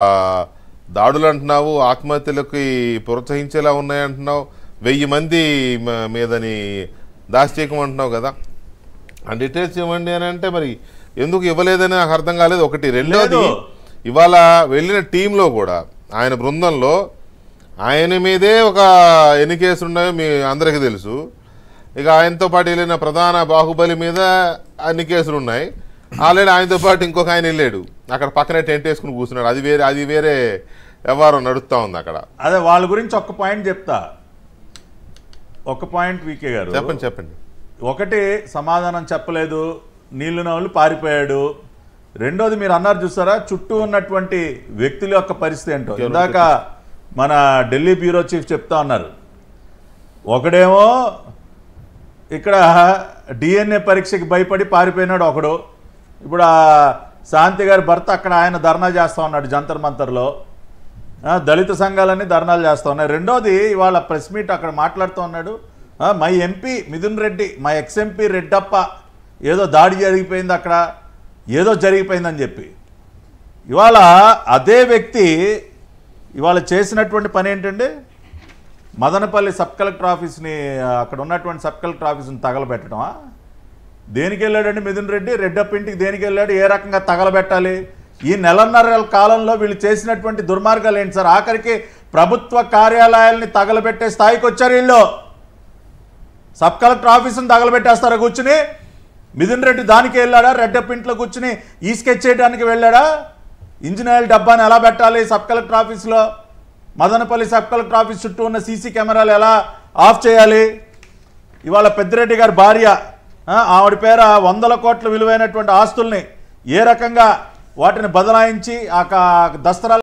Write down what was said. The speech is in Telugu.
దాడులు అంటున్నావు, ఆత్మహత్యలకి ప్రోత్సహించేలా ఉన్నాయంటున్నావు, 1000 మంది మీదని దాష్టీకం అంటున్నావు కదా. ఆ డీటెయిల్స్ ఇవ్వండి అని అంటే మరి ఎందుకు ఇవ్వలేదని నాకు అర్థం కాలేదు. ఒకటి. రెండోది, ఇవాళ వెళ్ళిన టీంలో కూడా ఆయన బృందంలో ఆయన మీదే ఒక ఎన్ని కేసులు ఉన్నాయో మీ అందరికీ తెలుసు. ఇక ఆయనతో పాటు వెళ్ళిన ప్రధాన బాహుబలి మీద అన్ని కేసులు ఉన్నాయి. ఆల్రెడీ ఆయనతో పాటు ఇంకొక ఆయన వెళ్ళాడు, అక్కడ పక్కనే టెంట్ వేసుకుని కూర్చున్నాడు. అది వేరే వ్యవహారం నడుస్తూ ఉంది అక్కడ. అదే వాళ్ళ గురించి ఒక్క పాయింట్ చెప్తా. ఒక పాయింట్ వీకే గారు చెప్పండి. ఒకటి, సమాధానం చెప్పలేదు, నీళ్లు నవ్వులు పారిపోయాడు. రెండోది, మీరు అన్నారు చూసారా చుట్టూ ఉన్నటువంటి వ్యక్తుల యొక్క పరిస్థితి ఏంటో. ఇందాక మన ఢిల్లీ బ్యూరో చీఫ్ చెప్తా ఉన్నారు. ఒకడేమో ఇక్కడ డిఎన్ఏ పరీక్షకి భయపడి పారిపోయినాడు ఒకడు. ఇప్పుడు ఆ శాంతి గారి భర్త అక్కడ ఆయన ధర్నా చేస్తూ ఉన్నాడు జంతర్ మంతర్లో. దళిత సంఘాలన్నీ ధర్నాలు చేస్తూ ఉన్నాయి. రెండోది, ఇవాళ ప్రెస్ మీట్ అక్కడ మాట్లాడుతూ ఉన్నాడు. మై ఎంపీ మిథున్ రెడ్డి, మా ఎక్స్ఎంపీ రెడ్డప్ప ఏదో దాడి జరిగిపోయింది, అక్కడ ఏదో జరిగిపోయిందని చెప్పి. ఇవాళ అదే వ్యక్తి ఇవాళ చేసినటువంటి పని ఏంటండి, మదనపల్లి సబ్ కలెక్టర్ ఆఫీస్ని, అక్కడ ఉన్నటువంటి సబ్ కలెక్టర్ ఆఫీస్ని తగలబెట్టడమా? దేనికి వెళ్ళాడండి మిథున్ రెడ్డి? రెడ్డప్ప ఇంటికి దేనికి వెళ్ళాడు? ఏ రకంగా తగలబెట్టాలి? ఈ నెలన్నర కాలంలో వీళ్ళు చేసినటువంటి దుర్మార్గాలు ఏంటి సార్? ఆఖరికి ప్రభుత్వ కార్యాలయాల్ని తగలబెట్టే స్థాయికి వచ్చారు వీళ్ళు. సబ్ కలెక్టర్ ఆఫీసుని తగలబెట్టేస్తారా కూర్చుని? మిథున్ రెడ్డి దానికి వెళ్ళాడా? రెడ్డప్ప ఇంట్లో కూర్చుని ఈ స్కెచ్ చేయడానికి వెళ్ళాడా? ఇంజనీర్ డబ్బాని ఎలా పెట్టాలి సబ్ కలెక్టర్ ఆఫీస్లో? మదనపల్లి సబ్ కలెక్టర్ ఆఫీస్ చుట్టూ ఉన్న సీసీ కెమెరాలు ఎలా ఆఫ్ చేయాలి? ఇవాళ పెద్దిరెడ్డి గారి భార్య, ఆవిడ పేర 100 కోట్ల విలువైనటువంటి ఆస్తుల్ని ఏ రకంగా వాటిని బదలాయించి ఆ దస్తరాలు